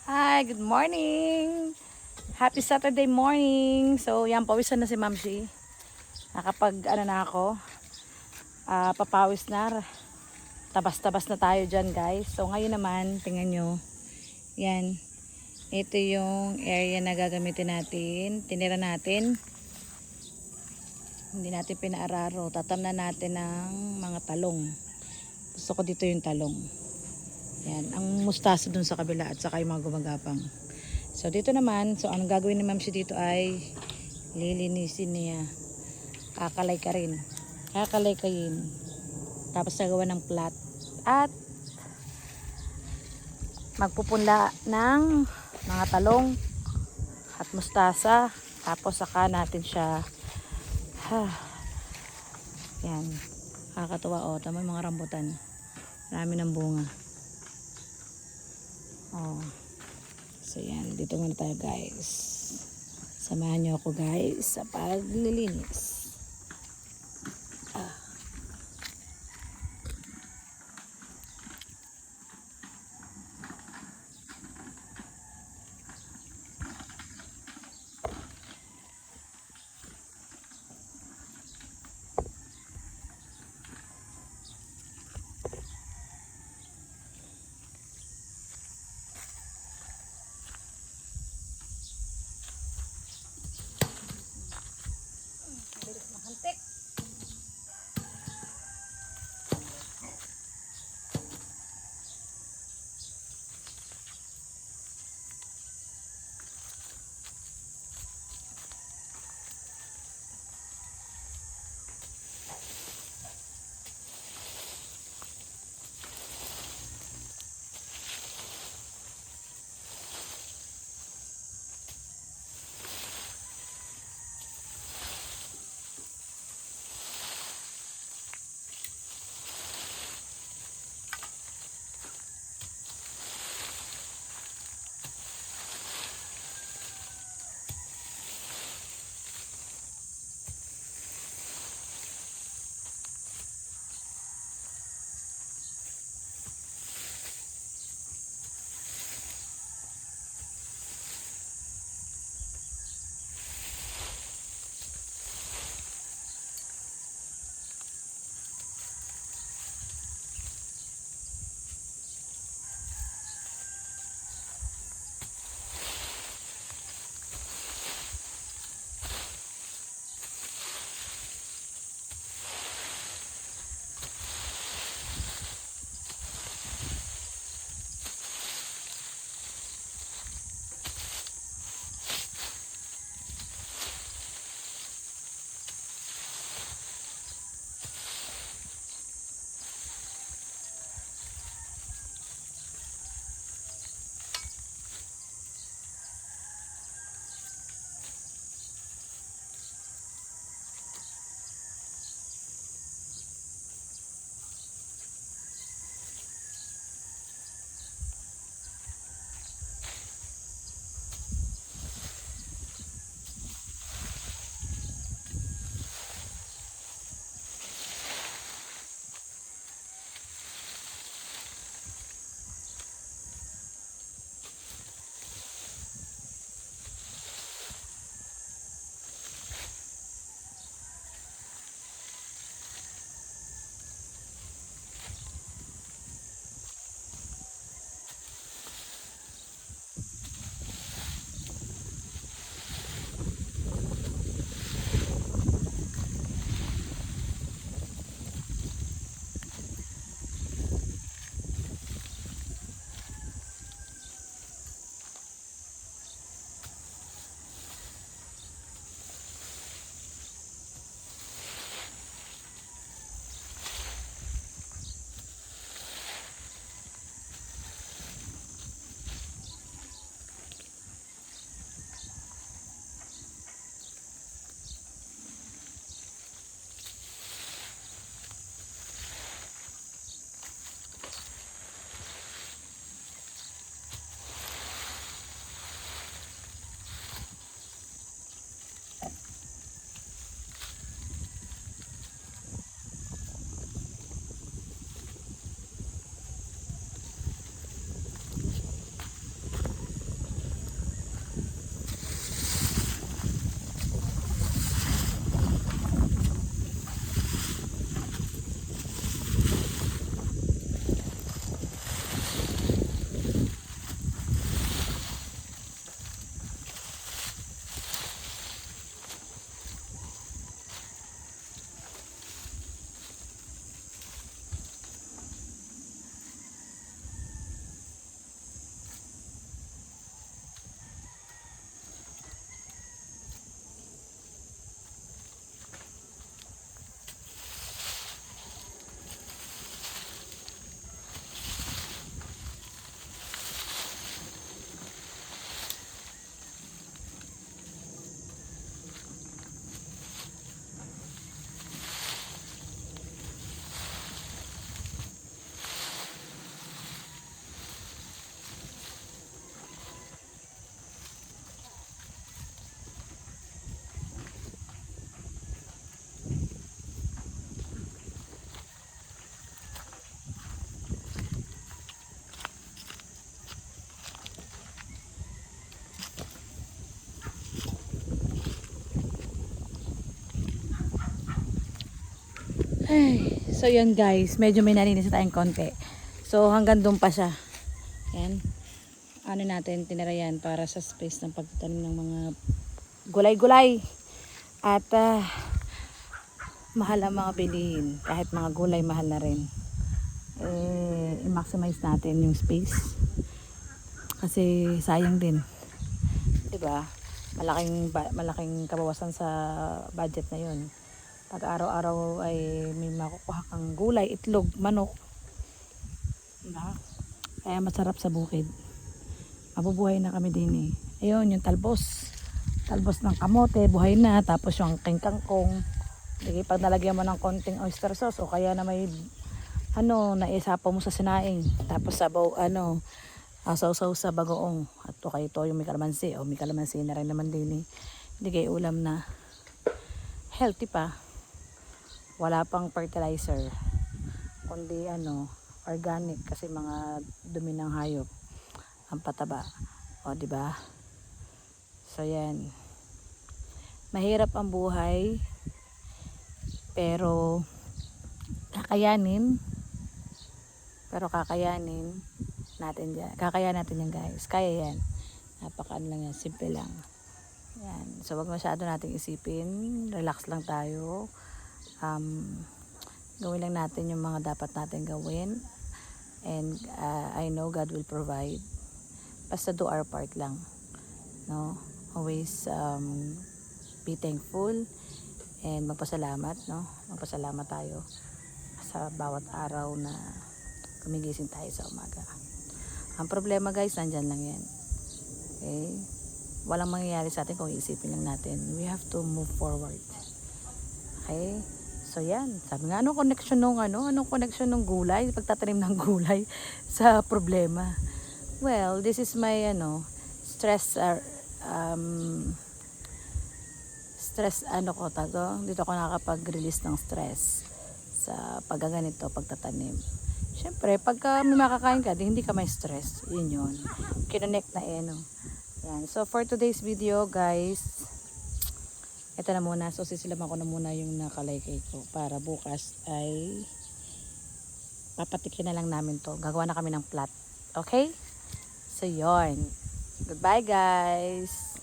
Hi, good morning! Happy Saturday morning! So, yan, pawisan na si Mamshi. Nakapag, na ako, papawis na. Tabas-tabas na tayo dyan, guys. So, ngayon naman, tingnan nyo. Yan. Ito yung area na gagamitin natin. Tinira natin. Hindi natin pinaararo. Tatamnan natin ng mga talong. Gusto ko dito yung talong. Yan. Ang mustasa dun sa kabila at saka yung mga gumagapang. So dito naman, so anong gagawin ni Ma'am dito ay lilinisin niya. Kakalay ka rin. Kakalay kayin. Tapos nagawa ng plat. At magpupunla ng mga talong at mustasa. Tapos saka natin siya yan. Kakatuwa o. Tama yung mga rambutan. Marami ng bunga. Oh. So yan, dito muna tayo guys. Samahan nyo ako guys sa paglilinis. Ay, so yun guys, medyo may narinis na tayong konti. So hanggang doon pa siya. Yan. Ano natin, tinira yan para sa space ng pagtanim ng mga gulay-gulay. At mahal ang mga bilihin. Kahit mga gulay, mahal na rin. I-maximize natin yung space. Kasi sayang din. 'Di ba? Malaking kabawasan sa budget na 'yon. Pag araw-araw ay may makukuha kang gulay, itlog, manok. Diba? Kaya masarap sa bukid. Mabubuhay na kami din eh. Ayun, yung talbos. Talbos ng kamote, buhay na. Tapos yung king kangkong. Sige, pag nalagyan mo ng konting oyster sauce o kaya na may naisapa mo sa sinaing. Tapos sabaw, sausaw sa bagoong. At to kayo to yung may kalamansi. O may kalamansi na rin naman din eh. Hindi kayo ulam na healthy pa. Wala pang fertilizer. Kundi organic kasi mga dumi ng hayop ang pataba. O di ba? So yan. Mahirap ang buhay pero kakayanin natin yan. Kakayanin natin yan guys. Kaya yan. Napaka lang yan. Simple lang. Yan. So wag masyado nating isipin. Relax lang tayo. Gawin lang natin yung mga dapat natin gawin. And I know God will provide. Basta do our part lang. No? Always be thankful and magpasalamat, no? Magpasalamat tayo sa bawat araw na gumigising tayo sa umaga. Ang problema guys, nandyan lang yan. Okay? Walang mangyayari sa atin kung iisipin lang natin. We have to move forward. Okay? So yan, sabi nga, anong connection ng gulay, pagtatanim ng gulay sa problema? Well, this is my stress dito ako nakakapag-release ng stress sa paggaganito, pagtatanim. Siyempre, pagka may makakain ka, hindi ka may stress. Yun. Kinonect na Yan. So, for today's video, guys, ito na muna. So, sisilaman ko na muna yung nakalaykay ko para bukas ay papatikin na lang namin to. Gagawa na kami ng plot. Okay? So, yun. Goodbye, guys.